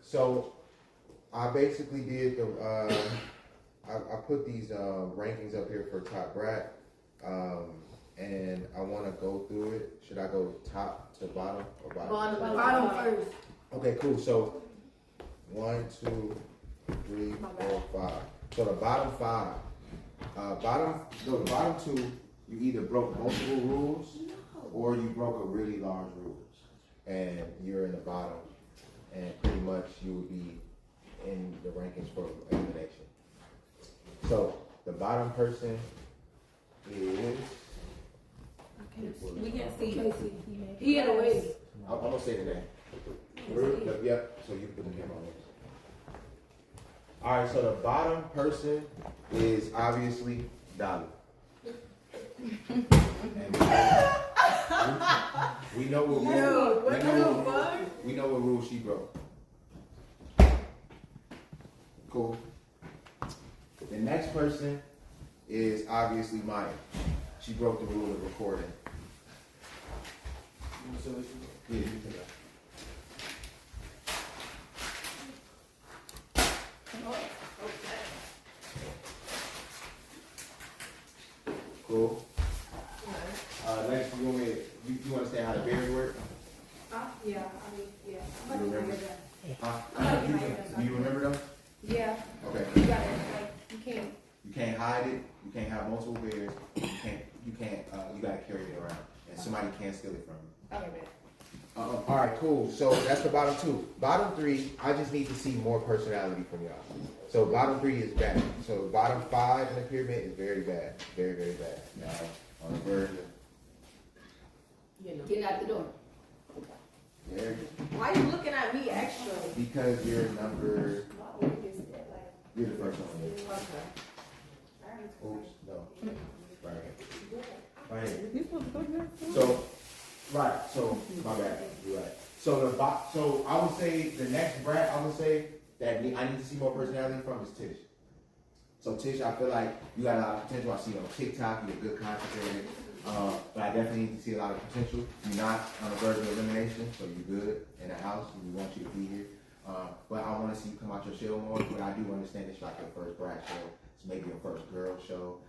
So I basically did the I put these rankings up here for top brat, and I want to go through it. Should I go top to bottom or bottom? Bottom first. Okay, cool. So 1, 2, 3, 4, 5. So the bottom 5, the bottom 2, you either broke multiple rules or you broke a really large rule, and you're in the bottom, and pretty much you would be in the rankings for elimination. So the bottom person is. We can't see. He in a way. I'm gonna say the name. Yep. So you put the name on it. All right. So the bottom person is obviously Dolly. And we know what rule. We know what rule she broke. Cool. The next person is obviously Maya. She broke the rule of recording. Yeah, you can go. Cool. Next, you understand how the berry work? Yeah. You remember? Do you remember them? Yeah. Okay. You got it. Like, You can't hide it. You can't have multiple bears. You gotta carry it around, and somebody can't steal it from you. Okay, man. All right, cool. So that's the bottom 2. Bottom 3, I just need to see more personality from y'all. So bottom 3 is bad. So bottom 5 in the pyramid is very bad, very, very bad. Now on the verge of Get out the door. there, Why are you looking at me extra? because you're the first one. Oops, no. Right here. Right here. So my bad. You're right. So I would say the next brat I would say that I need to see more personality from is Tish. So Tish, I feel like you got a lot of potential. I see you on TikTok, you're a good content creator. But I definitely need to see a lot of potential. You're not on the verge of elimination, so you're good in the house. We want you to be here. But I want to see you come out your shell more. But I do understand it's like your first brat show. It's maybe your first girl show.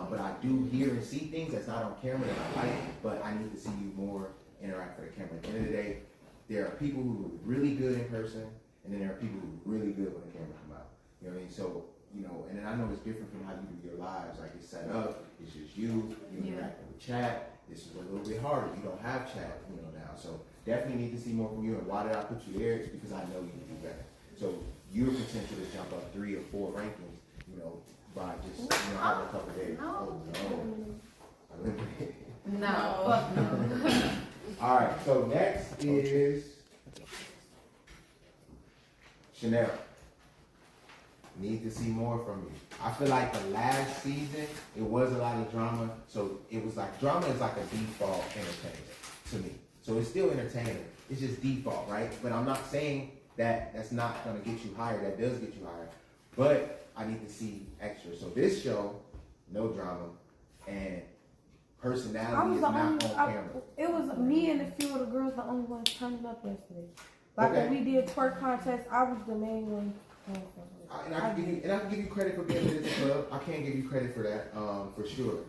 But I do hear and see things that's not on camera that I like. But I need to see you more interact for the camera. At the end of the day, there are people who are really good in person, and then there are people who are really good when the camera come out. You know what I mean? So, and then I know it's different from how you do your lives. Like it's set up, it's just you interacting with chat. This is a little bit harder. You don't have chat, now. So definitely need to see more from you. And why did I put you there? It's because I know you can do better. So your potential to jump up 3 or 4 rankings, by just having a couple of days. No. Oh no. No. All right. So next is Chanel. Need to see more from you. I feel like the last season, it was a lot of drama. So it was like, drama is like a default entertainment to me. So it's still entertainment. It's just default, right? But I'm not saying that that's not going to get you higher. That does get you higher. But I need to see extra. So this show, no drama, and personality is not on camera. It was me and a few of the girls, the only ones turning up yesterday. Like when we did twerk contest, I was the main one. And I can give you credit for being in this club. I can't give you credit for that, for sure.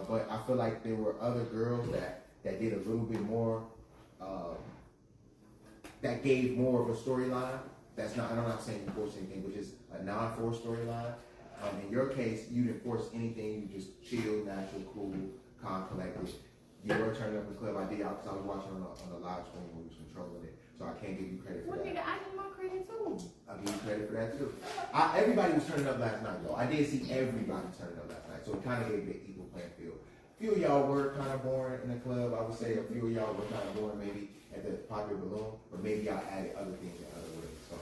But I feel like there were other girls that did a little bit more, that gave more of a storyline. That's not. I'm not saying you forced anything, but just a non-forced storyline. In your case, you didn't force anything. You just chilled, natural, cool, calm, collected. You were turning up the club. I did because I was watching on the live stream when we was controlling it. So I can't give you credit for that. Nigga, I give my credit too. I'll give you credit for that too. Everybody was turning up last night though. I did see everybody turning up last night. So it kind of gave it an equal playing field. A few of y'all were kind of boring in the club. I would say a few of y'all were kind of boring maybe at the popular balloon, but maybe y'all added other things in other ways. So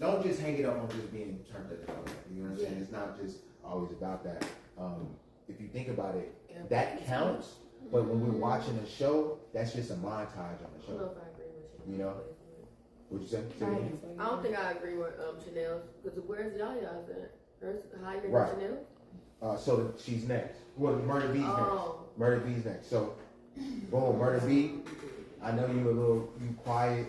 don't just hang it up on just being turned at the club. You know what I'm saying? It's not just always about that. If you think about it, that counts. But when we're watching a show, that's just a montage on the show. I don't know if I agree with you. What'd you say? I don't think I agree with Chanel, because where's Yaya's at? Hers higher than Right. Chanel? So she's next. Well, Murder B's next. Murder B's next. So, boom, Murder B. I know you quiet,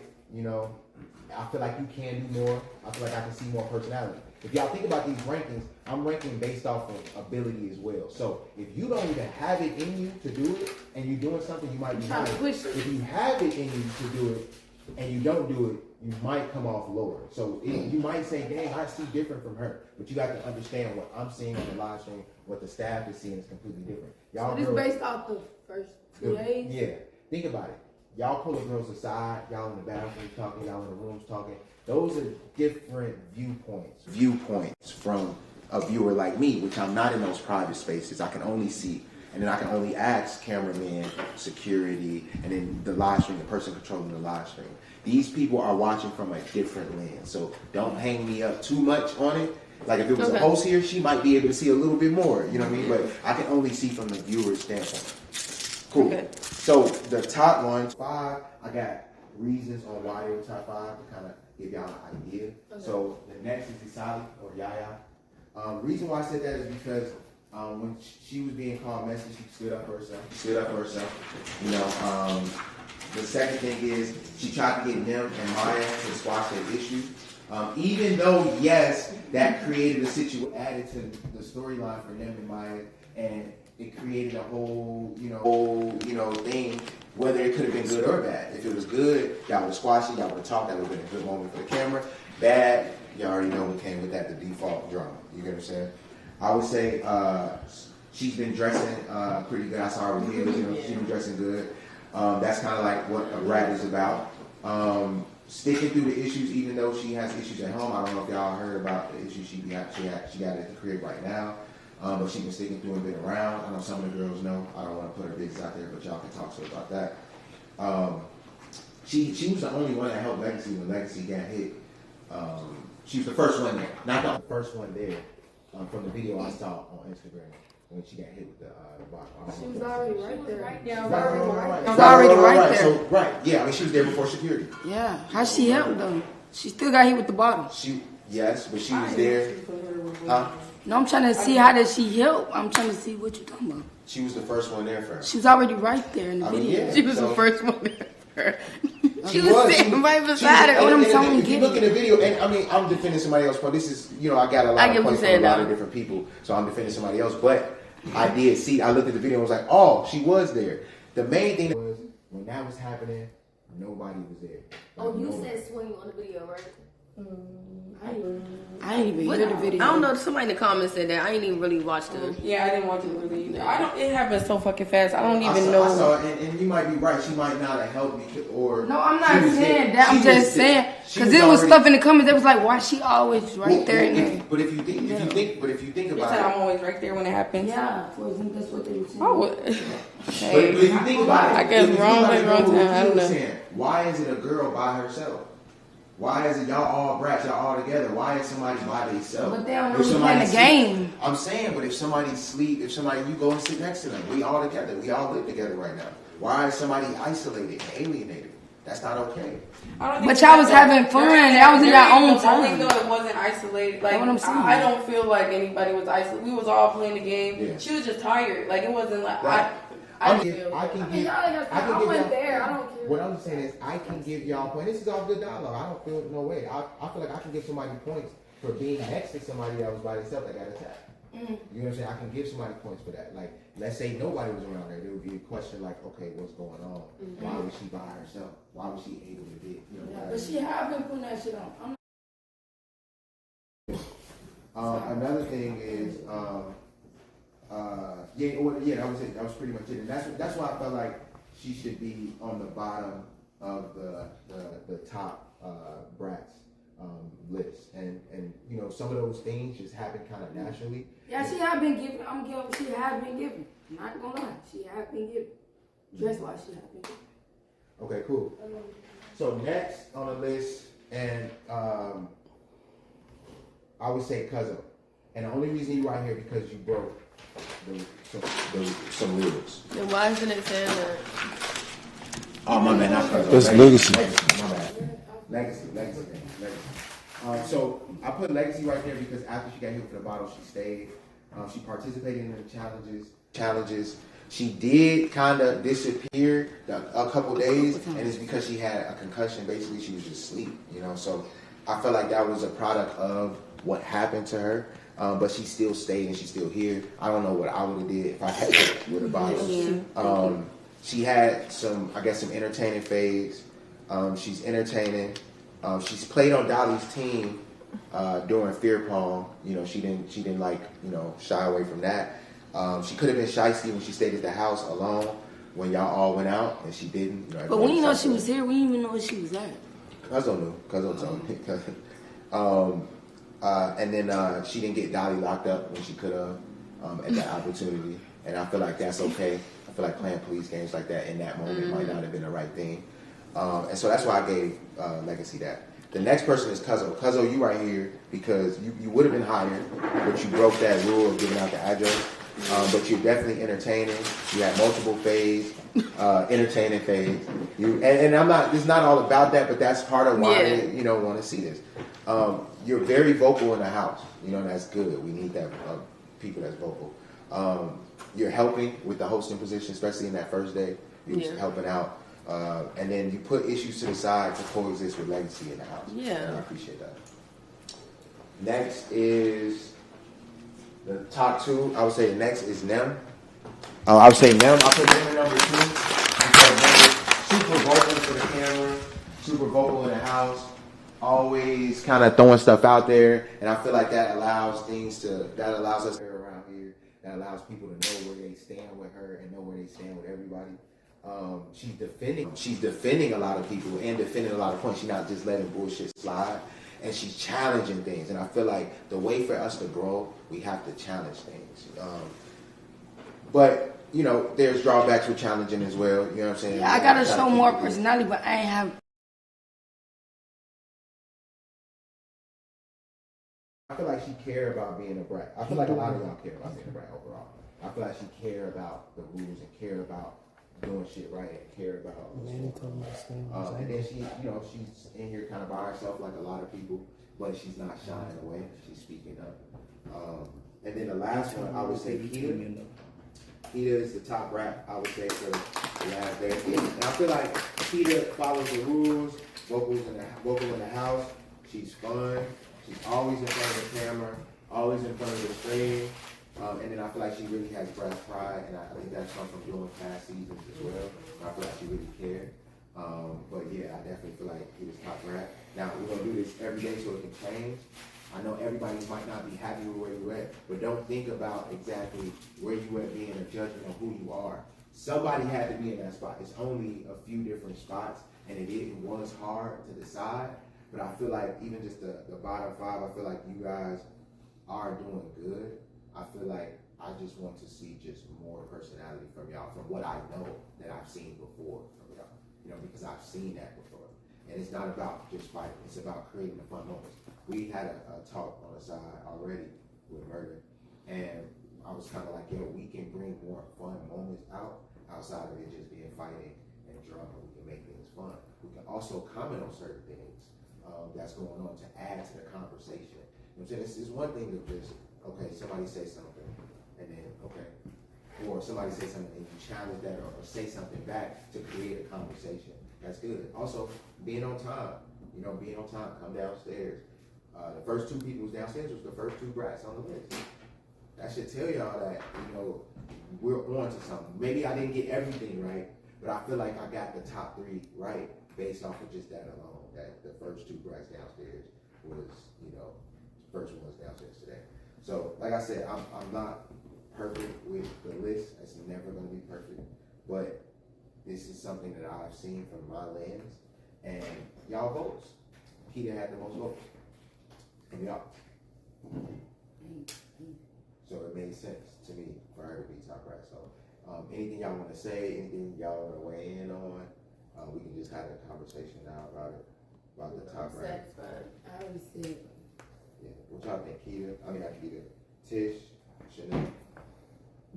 I feel like you can do more. I feel like I can see more personality. If y'all think about these rankings, I'm ranking based off of ability as well. So if you don't even have it in you to do it, and you're doing something, you might be high. If you have it in you to do it, and you don't do it, you might come off lower. So you might say, dang, I see different from her. But you got to understand what I'm seeing on the live stream, what the staff is seeing is completely different. Y'all so this girls, based off the first 2 days? Yeah. Think about it. Y'all pull the girls aside, y'all in the bathroom talking, y'all in the rooms talking. Those are different viewpoints. Viewpoints from a viewer like me, which I'm not in those private spaces. I can only see, and then I can only ask cameramen, security, and then the live stream, the person controlling the live stream. These people are watching from a different lens, so don't hang me up too much on it. Like if it was a host here, she might be able to see a little bit more, you know what I mean? But I can only see from the viewer's standpoint. Cool. Okay. So the top ones, 5, I got reasons on why they were top 5 to kind of give y'all an idea. Okay. So the next is Isali or Yaya. Reason why I said that is because when she was being called messy, she stood up for herself. You know, the second thing is she tried to get Nim and Maya to squash their issue. Even though, yes, that created a situation, added to the storyline for Nim and Maya, and it created a whole thing, whether it could have been good or bad. If it was good, y'all would have squashed it, y'all would have talked, that would have been a good moment for the camera. Bad, you already know what came with that, the default drama. You get what I'm saying? I would say she's been dressing pretty good. I saw her with heels, she's been dressing good. That's kind of like what a Brat is about. Sticking through the issues, even though she has issues at home. I don't know if y'all heard about the issues she got at the crib right now. But she's been sticking through and been around. I know some of the girls know. I don't want to put her business out there, but y'all can talk to her about that. She was the only one that helped Legacy when Legacy got hit. She was the first one there. Not the first one there from the video I saw on Instagram when she got hit with the box. She was already right there. Yeah, she was already right there. So, right, yeah, I mean, she was there before security. Yeah, how she helped though? She still got hit with the bottle. Yes, but she was there. No, I'm trying to see how did she help. I'm trying to see what you're talking about. She was the first one there for her. She was already right there in the video. Yeah, she was the first one there for her. She was sitting right beside her. If you look in the video, and I mean, I'm defending somebody else, but this is, I got a lot of points from a lot of different people, so I'm defending somebody else. But I did see, I looked at the video and was like, oh, she was there. The main thing was, when that was happening, nobody was there. Oh, you said swing on the video, right? I ain't even hear the video. I don't know. Somebody in the comments said that. I ain't even really watched it. Yeah, I didn't watch it really either. It happened so fucking fast. I don't even know. I saw it, and you might be right. She might not have helped me, or no, I'm not saying that. I'm just saying because there was stuff in the comments that was like, why she always right there? But if you think about it, I'm always right there when it happens. Yeah, that's what they were saying. Oh, but if you think about it, I guess wrong place, wrong time. I don't know. Why is it a girl by herself? Why is it y'all all brats, y'all all together? Why is somebody by themselves? But they don't really play the game. I'm saying, but if somebody sleep, you go and sit next to them. We all together. We all live together right now. Why is somebody isolated, alienated? That's not okay. But y'all was having fun. That was in your own time. I think though it wasn't isolated. Like I don't feel like anybody was isolated. We was all playing the game. Yeah. She was just tired. Like it wasn't like I went there. I don't care. What I'm saying is, I can give y'all points. This is all good dialogue. I don't feel no way. I feel like I can give somebody points for being next to somebody that was by themselves that got attacked. You know what I'm saying? I can give somebody points for that. Like, let's say nobody was around her. There would be a question like, okay, what's going on? Why was she by herself? Why was she able to do it? But she have been putting that shit on. Another thing is, that was it. That was pretty much it. And that's why I felt like she should be on the bottom of the top Bratz list. And some of those things just happen kind of naturally. Yeah, she have been given. She have been given. I'm not gonna lie. She have been given. Dress wise, she have been given. Okay, cool. So next on the list, and I would say Cousin. And the only reason you right here because you broke some rules. Then why isn't it saying that? Oh, my man, not Cousin. That's Legacy. My bad. Legacy. So I put Legacy right there because after she got hit for the bottle, she stayed. She participated in the challenges. She did kind of disappear a couple days, and it's because she had a concussion. Basically, she was just asleep, you know. So I felt like that was a product of what happened to her. But she still stayed and she's still here. I don't know what I would have did if I had with a bottle. She had some entertaining phase. She's entertaining. She's played on Dolly's team during Fear Pong. You know, she didn't like, you know, shy away from that. She could have been shysty when she stayed at the house alone when y'all all went out, and she didn't. You know, but we didn't know she was here. We didn't even know where she was at. Cuzzo knew. Cuzzo told me. And then she didn't get Dolly locked up when she could have at that opportunity. And I feel like that's okay. I feel like playing police games like that in that moment might not have been the right thing. And so that's why I gave Legacy that. The next person is Cuzzo. Cuzzo, you right here because you would have been hired, but you broke that rule of giving out the address. But you're definitely entertaining. You had multiple phase, entertaining phase. And I'm not. It's not all about that, but that's part of why they, want to see this. You're very vocal in the house. You know, that's good. We need that people that's vocal. You're helping with the hosting position, especially in that first day. You're helping out, and then you put issues to the side to coexist with Legacy in the house. Yeah, and I appreciate that. Next is. The top two, I would say the next is Nem. I would say Nem. I put Nem at number 2 because Nem is super vocal for the camera, super vocal in the house, always kind of throwing stuff out there, and I feel like that allows us around here, that allows people to know where they stand with her and know where they stand with everybody. She's defending a lot of people and defending a lot of points. She's not just letting bullshit slide. And she's challenging things. And I feel like the way for us to grow, we have to challenge things. But, there's drawbacks with challenging as well. You know what I'm saying? Yeah, I got to show more personality, but I ain't have... I feel like she cared about being a brat. I feel like a lot of y'all care about being a brat overall. I feel like she cared about the rules and cared about doing shit right and care about and then she's in here kind of by herself like a lot of people, but she's not shying away. She's speaking up. And then the last one, I would say Keita. Keita is the top rap, I would say, for the last day. And I feel like Keita follows the rules, vocal in the house. She's fun. She's always in front of the camera, always in front of the screen. And then I feel like she really has Bratz pride, and I think that's come from doing past seasons as well. I feel like she really cared. But yeah, I definitely feel like he was top rat. Now, we're going to do this every day so it can change. I know everybody might not be happy with where you're at, but don't think about exactly where you at being a judgment of who you are. Somebody had to be in that spot. It's only a few different spots, and it was hard to decide. But I feel like even just the bottom 5, I feel like you guys are doing good. I feel like I just want to see just more personality from y'all, from what I know that I've seen before from y'all, because I've seen that before. And it's not about just fighting, it's about creating the fun moments. We had a talk on the side already with Murder, and I was kind of like, we can bring more fun moments outside of it just being fighting and drama. We can make things fun. We can also comment on certain things that's going on to add to the conversation. You know what I'm saying? It's one thing to just, okay, somebody say something, and then, okay. Or somebody say something and you challenge that or say something back to create a conversation. That's good. Also, being on time. Being on time. Come downstairs. The first 2 people downstairs was the first 2 brats on the list. That should tell y'all that, we're on to something. Maybe I didn't get everything right, but I feel like I got the top 3 right based off of just that alone. That the first 2 brats downstairs was, first ones downstairs today. So, like I said, I'm not perfect with the list. It's never going to be perfect. But this is something that I've seen from my lens. And y'all votes. Keita had the most votes. And y'all. So it made sense to me for her to be top right. So anything y'all want to say, anything y'all want to weigh in on, we can just have a conversation now about it. About the top right. I already said. Yeah. What y'all think, Keita? I mean, not Keita. Tish, Chanel.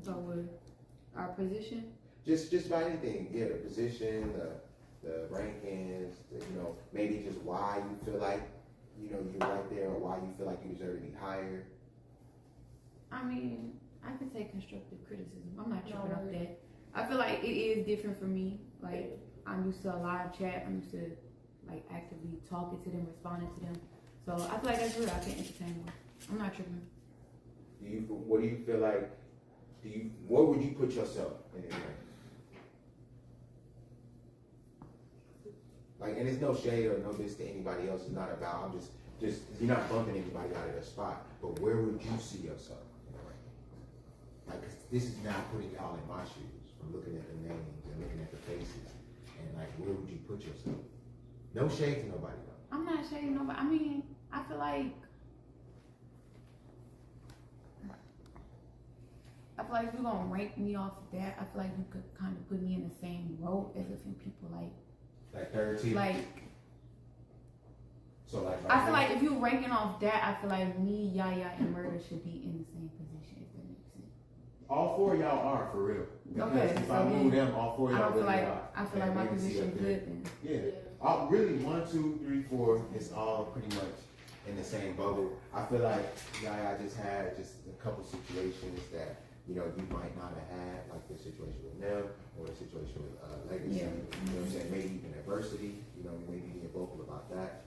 So with our position? Just about anything. Yeah, the position, the rankings, maybe just why you feel like, you're right there, or why you feel like you deserve to be higher. I mean, I can take constructive criticism. I'm not tripping off that. I feel like it is different for me. Like, I'm used to a live chat. I'm used to like actively talking to them, responding to them. So I feel like that's real. I can entertain them. I'm not tripping. What do you feel like? Where would you put yourself in it? Like, and it's no shade or no this to anybody else. It's not about. I'm just you're not bumping anybody out of their spot. But where would you see yourself? Like, this is now putting y'all in my shoes from looking at the names and looking at the faces, and like, where would you put yourself? No shade to nobody though. I'm not shading nobody. I mean, I feel like if you're gonna rank me off of that, I feel like you could kind of put me in the same row as a few people, like third tier. Like, so like I feel like if you're ranking off that, I feel like me, Yaya, and Murder should be in the same position. If that makes sense. All four of y'all are for real. Because Okay, if so I move then them, all four of y'all really are. I feel like my position is good then. Yeah. Really, 1, 2, 3, 4 is all pretty much in the same bubble. I feel like Yaya just had a couple situations that, you might not have had, like the situation with them or the situation with Legacy. Yeah. You know what I'm saying? Maybe even adversity. Maybe being vocal about that.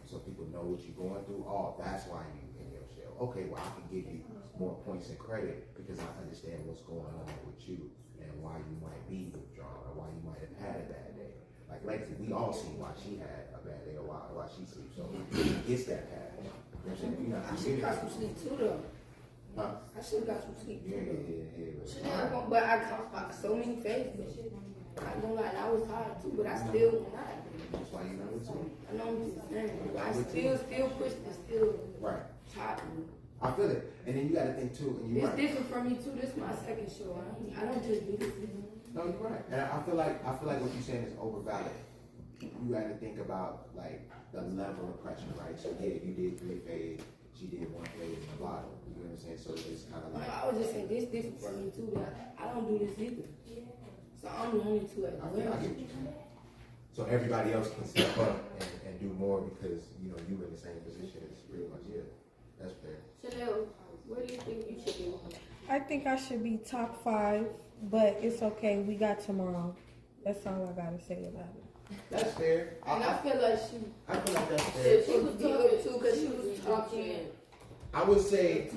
So people know what you're going through. Oh, that's why you in your shell. Okay, well, I can give you more points and credit because I understand what's going on with you and why you might be withdrawn or why you might have had a bad day. Like Legacy, we all see why she had a bad day or why she sleeps. So it's that path. You know what I'm saying? I should got some sleep too though. Huh? I should got some sleep too Yeah. But I caught so many phases. I don't lie, I was tired too, but I still went out. That's why you know it's me. I know what you're saying. I still pushed it, still Right. tired. I feel it. And then you got to think too. And It's different for me too. This is my second show. I don't just do this. No, you're right. And I feel like what you're saying is overvalid. You got to think about like the level of pressure, right? So yeah, you did 3 fades. She did 1 fade in the bottom. You know what I'm saying? So it's kind of like. I was just saying this different for me too. But I don't do this either. So I'm the only two at I get what you're saying. So everybody else can step up and do more because you in the same position as pretty much it. That's fair. Chanel, where do you think you should be? I think I should be top 5, but it's okay. We got tomorrow. That's all I gotta say about it. That's fair. And I feel like I feel like that's fair. she was good too because she was talking. I would say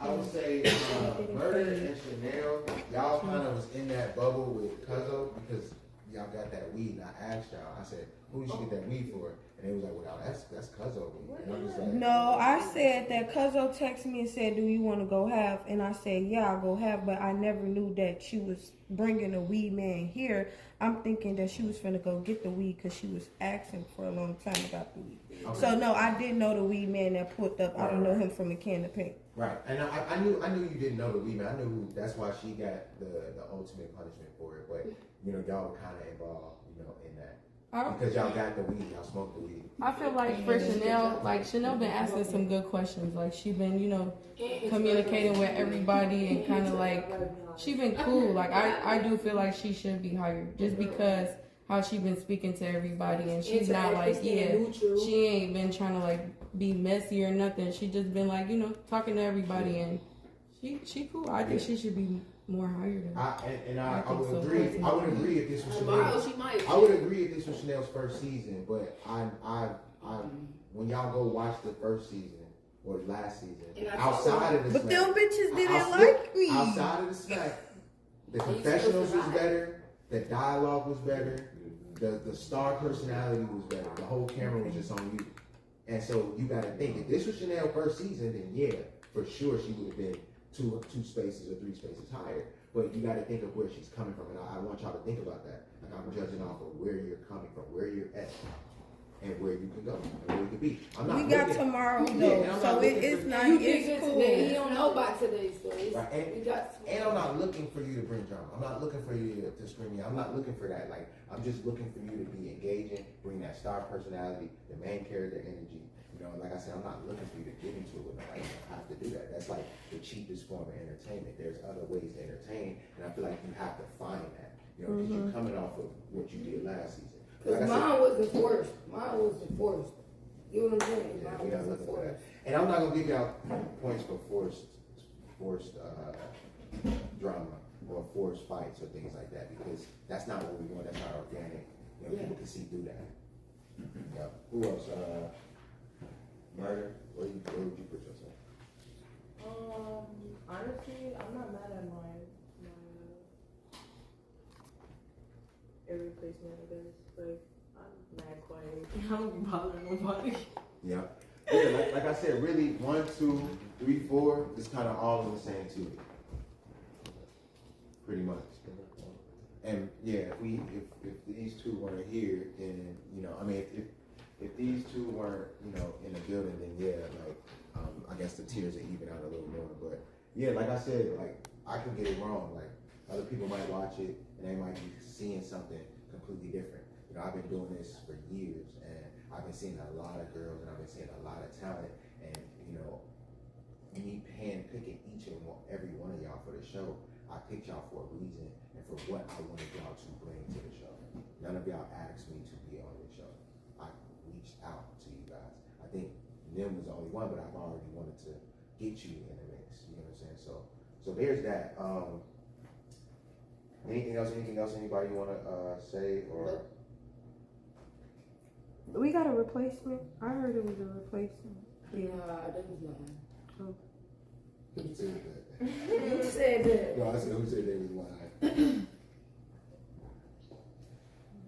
Murder and Chanel, y'all kind of was in that bubble with Cuzzo because y'all got that weed. And I asked y'all, I said, who did you get that weed for? And they was like, well, that's Cuzzo weed. And I'm just like, No, I said that Cuzzo texted me and said, do you want to go have? And I said, yeah, I'll go have, but I never knew that she was bringing a weed man here. I'm thinking that she was finna go get the weed because she was asking for a long time about the weed. Okay. So no, I didn't know the weed man that pulled up. I don't know him from a can of paint. Right, and I knew you didn't know the weed man. I knew who. That's why she got the ultimate punishment for it. But y'all were kind of involved, in that because y'all got the weed, y'all smoked the weed. I feel like for Chanel, Chanel been asking some good questions. Like she been, communicating with everybody and kind of she been cool. Like I do feel like she should be hired just because how she been speaking to everybody and she's not she ain't been trying to be messy or nothing. She just been talking to everybody and she cool. I think she should be more hired. I would agree. I would agree if this was Chanel. I would agree if this was Chanel's first season, but I when y'all go watch the first season or last season, outside of the but them bitches didn't like me. Outside of the smack, the confessionals was better, the dialogue was better, the star personality was better. The whole camera was just on you. And so you got to think, if this was Chanel's first season, then yeah, for sure she would have been two spaces or 3 spaces higher. But you got to think of where she's coming from, and I want y'all to think about that. Like I'm judging off of where you're coming from, where you're at, and where you can go, and where you can be. We got tomorrow though, so it's not. It's cool. He don't know about today, so and I'm not looking for you to bring drama. I'm not looking for you to scream me. I'm not looking for that. I'm just looking for you to be engaging, bring that star personality, the main character energy. Like I said, I'm not looking for you to get into it with nobody. I have to do that. That's like the cheapest form of entertainment. There's other ways to entertain, and I feel like you have to find that. Because you're coming off of what you did last season. Because mine wasn't forced. Mine wasn't forced. You know what I'm saying? Yeah, we're not looking for that. And I'm not gonna give y'all points for forced drama. or forced fights or things like that, because that's not what we want. That's not organic. You know, people can see through that. Yeah. Who else? Murder. Where would you put yourself? Honestly, I'm not mad at my every placement, I guess. Like, I'm mad quiet. I don't be bothering nobody. Yeah. Yeah, like I said, really 1, 2, 3, 4 is kind of all in the same too. Pretty much. And yeah, if these two weren't here, then I mean, if these two weren't in the building, then yeah, like I guess the tears are even out a little more. But yeah, like I said, like I can get it wrong. Like other people might watch it and they might be seeing something completely different. I've been doing this for years, and I've been seeing a lot of girls, and I've been seeing a lot of talent, and me handpicking each and every one of y'all for the show. I picked y'all for a reason and for what I wanted y'all to bring to the show. None of y'all asked me to be on the show. I reached out to you guys. I think Nim was the only one, but I've already wanted to get you in the mix. You know what I'm saying? So there's that. Anything else anybody want to say or? We got a replacement. I heard it was a replacement. Yeah, that was nothing. Who said that? You said that. No, I said who said they was lying.